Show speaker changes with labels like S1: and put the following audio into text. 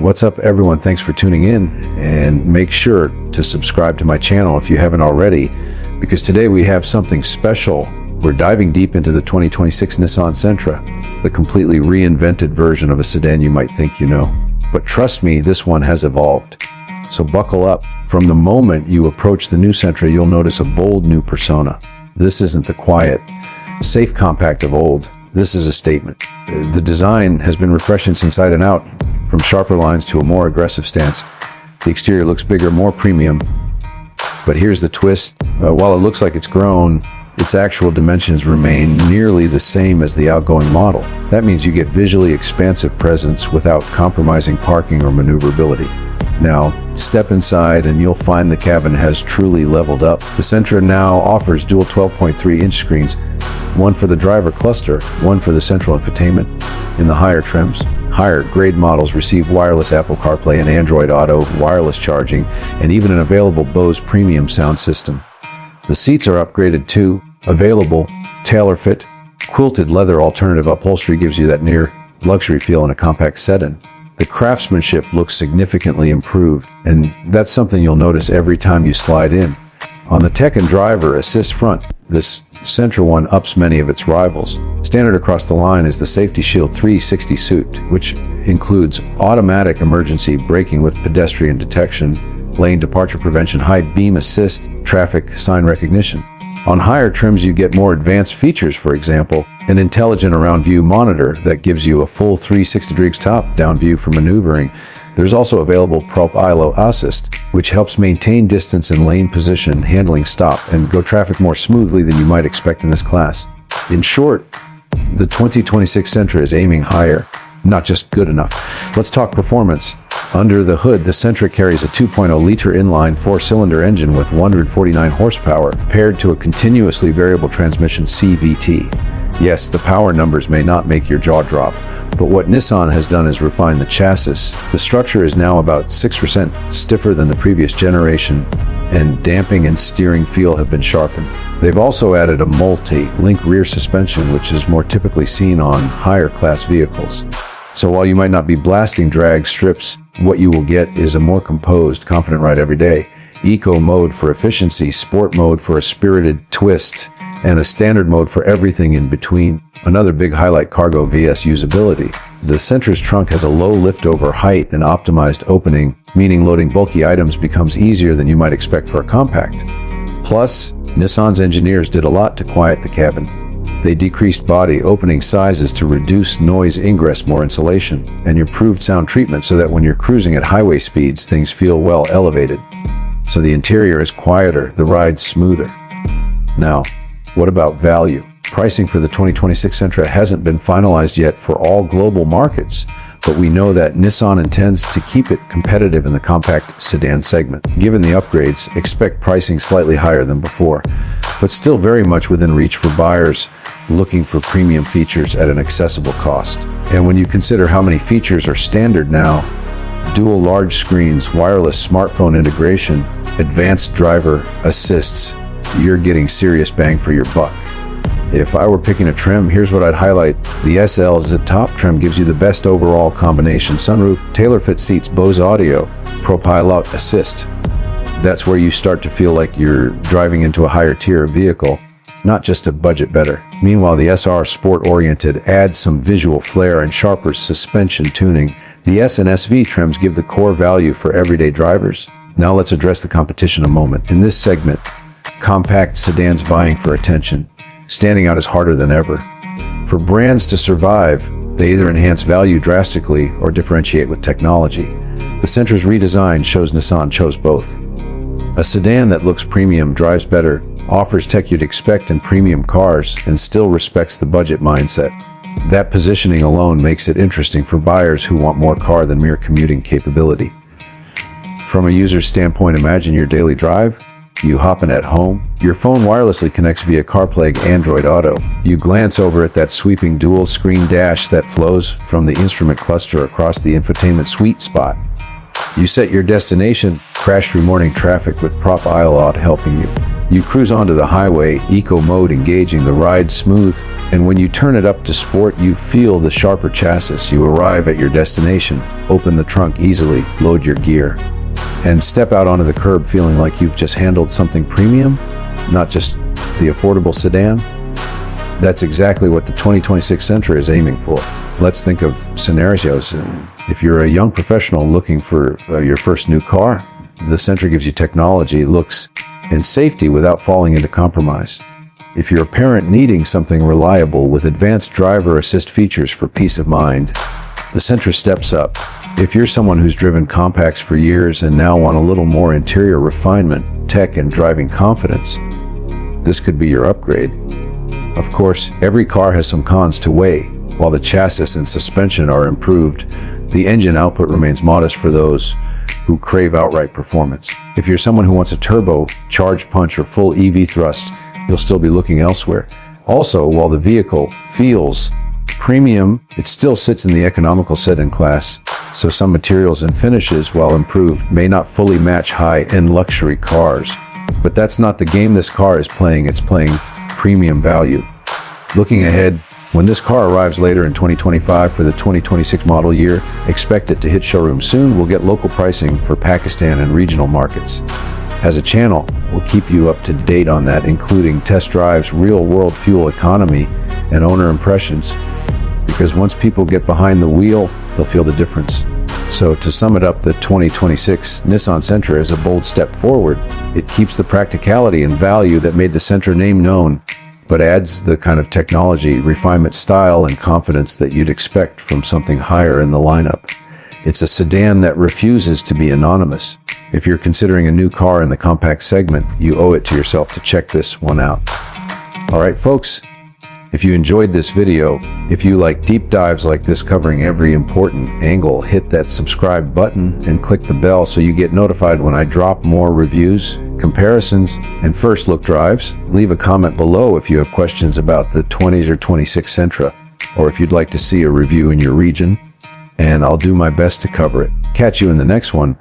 S1: What's up, everyone? Thanks for tuning in, and make sure to subscribe to my channel if you haven't already, because today we have something special. We're diving deep into the 2026 Nissan Sentra, the completely reinvented version of a sedan you might think you know. But trust me, this one has evolved. So buckle up. From the moment you approach the new Sentra, you'll notice a bold new persona. This isn't the quiet, safe compact of old. This is a statement. The design has been refreshed inside and out, from sharper lines to a more aggressive stance. The exterior looks bigger, more premium. But here's the twist. While it looks like it's grown, its actual dimensions remain nearly the same as the outgoing model. That means you get visually expansive presence without compromising parking or maneuverability. Now, step inside and you'll find the cabin has truly leveled up. The Sentra now offers dual 12.3-inch screens, one for the driver cluster, one for the central infotainment. In the higher trims, higher grade models receive wireless Apple CarPlay and Android Auto, wireless charging, and even an available Bose premium sound system. The seats are upgraded too. Available TailorFit, quilted leather alternative upholstery gives you that near luxury feel in a compact sedan. The craftsmanship looks significantly improved, and that's something you'll notice every time you slide in. On the tech and driver assist front, this Sentra one ups many of its rivals. Standard across the line is the Safety Shield 360 suite, which includes automatic emergency braking with pedestrian detection, lane departure prevention, high beam assist, traffic sign recognition. On higher trims, you get more advanced features, for example, an intelligent around view monitor that gives you a full 360 degrees top-down view for maneuvering. There's also available ProPILOT Assist, which helps maintain distance and lane position, handling stop and go traffic more smoothly than you might expect in this class. In short, the 2026 Sentra is aiming higher, not just good enough. Let's talk performance. Under the hood, the Sentra carries a 2.0-liter inline four-cylinder engine with 149 horsepower, paired to a continuously variable transmission CVT. Yes, the power numbers may not make your jaw drop, but what Nissan has done is refine the chassis. The structure is now about 6% stiffer than the previous generation, and damping and steering feel have been sharpened. They've also added a multi-link rear suspension, which is more typically seen on higher-class vehicles. So while you might not be blasting drag strips, what you will get is a more composed, confident ride every day. Eco mode for efficiency, sport mode for a spirited twist, and a standard mode for everything in between. Another big highlight, cargo vs usability. The Sentra's trunk has a low liftover height and optimized opening, meaning loading bulky items becomes easier than you might expect for a compact. Plus, Nissan's engineers did a lot to quiet the cabin. They decreased body opening sizes to reduce noise ingress, more insulation, and improved sound treatment so that when you're cruising at highway speeds, things feel well elevated. So the interior is quieter, the ride smoother. Now, what about value? Pricing for the 2026 Sentra hasn't been finalized yet for all global markets, but we know that Nissan intends to keep it competitive in the compact sedan segment. Given the upgrades, expect pricing slightly higher than before, but still very much within reach for buyers looking for premium features at an accessible cost. And when you consider how many features are standard now, dual large screens, wireless smartphone integration, advanced driver assists, you're getting serious bang for your buck. If I were picking a trim, here's what I'd highlight. The SL's top trim gives you the best overall combination: sunroof, TailorFit seats, Bose audio, ProPILOT Assist. That's where you start to feel like you're driving into a higher tier of vehicle, not just a budget better. Meanwhile, the SR sport-oriented adds some visual flair and sharper suspension tuning. The S and SV trims give the core value for everyday drivers. Now let's address the competition a moment. In this segment, compact sedans vying for attention. Standing out is harder than ever. For brands to survive, they either enhance value drastically or differentiate with technology. The Sentra's redesign shows Nissan chose both. A sedan that looks premium, drives better, offers tech you'd expect in premium cars, and still respects the budget mindset. That positioning alone makes it interesting for buyers who want more car than mere commuting capability. From a user's standpoint, imagine your daily drive. You hop in at home, your phone wirelessly connects via CarPlay, Android Auto. You glance over at that sweeping dual-screen dash that flows from the instrument cluster across the infotainment sweet spot. You set your destination, crash through morning traffic with ProPILOT helping you. You cruise onto the highway, eco mode engaging the ride smooth, And when you turn it up to sport, you feel the sharper chassis. You arrive at your destination, open the trunk easily, load your gear, and step out onto the curb feeling like you've just handled something premium, not just the affordable sedan. That's exactly what the 2026 Sentra is aiming for. Let's think of scenarios. If you're a young professional looking for your first new car, the Sentra gives you technology, looks, and safety without falling into compromise. If you're a parent needing something reliable with advanced driver assist features for peace of mind, the Sentra steps up. If you're someone who's driven compacts for years and now want a little more interior refinement, tech, and driving confidence, this could be your upgrade. Of course, every car has some cons to weigh. While the chassis and suspension are improved, the engine output remains modest for those who crave outright performance. If you're someone who wants a turbo, charged punch, or full EV thrust, you'll still be looking elsewhere. Also, while the vehicle feels premium, it still sits in the economical sedan class, so some materials and finishes, while improved, may not fully match high-end luxury cars. But that's not the game this car is playing. It's playing premium value. Looking ahead, when this car arrives later in 2025 for the 2026 model year, expect it to hit showrooms soon. We'll get local pricing for Pakistan and regional markets. As a channel, we'll keep you up to date on that, including test drives, real-world fuel economy, and owner impressions. Because once people get behind the wheel, they'll feel the difference. So to sum it up, the 2026 Nissan Sentra is a bold step forward. It keeps the practicality and value that made the Sentra name known, but adds the kind of technology, refinement, style, and confidence that you'd expect from something higher in the lineup. It's a sedan that refuses to be anonymous. If you're considering a new car in the compact segment, you owe it to yourself to check this one out. All right, folks, if you enjoyed this video, if you like deep dives like this covering every important angle, hit that subscribe button and click the bell so you get notified when I drop more reviews, comparisons, and first look drives. Leave a comment below if you have questions about the 20s or 26 Sentra, or if you'd like to see a review in your region, and I'll do my best to cover it. Catch you in the next one.